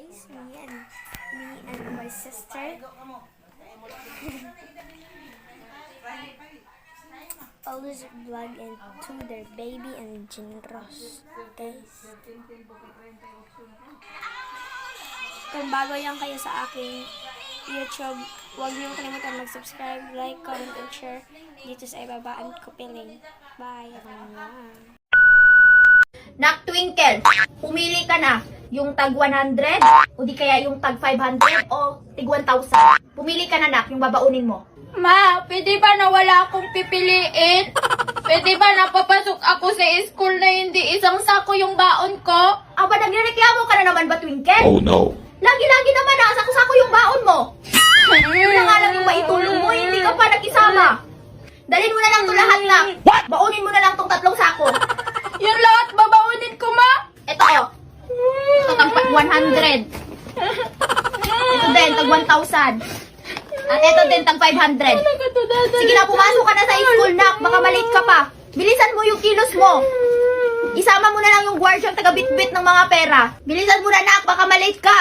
guys, me and my sister. Always vlog into their baby and Jinros, guys. Kung bago yan kayo sa aking YouTube, huwag niyo kalimutan mag-subscribe, like, comment, and share dito sa ibabaan ko piling. Bye! Nak Twinkle, pumili ka na. Yung tag 100 o di kaya yung tag 500 o tig 1,000. Pumili ka na, nak, yung babaunin mo. Ma, pwede ba na wala akong pipiliin? Pwede ba napapasok ako sa school na hindi isang sako yung baon ko? Aba, nagrereklamo ka na naman ba, Twinkle? Oh no. Lagi-lagi naman na, sako-sako yung baon mo. Wala nga lang yung maitulong mo, hindi ka pa nakisama. Dalhin mo na lang to lahat, nak. Baunin mo na lang tong 3 sako. Yung lahat babaunin ko, ma? Ito, oh. Ito, tag 100. Ito din, tag 1,000. At ito din, tag 500. Sige na, pumasok ka na sa school, nak. Baka malate ka pa. Bilisan mo yung kilos mo. Isama mo na lang yung guardian taga-bit-bit ng mga pera. Bilisan mo na, nak. Baka malate ka.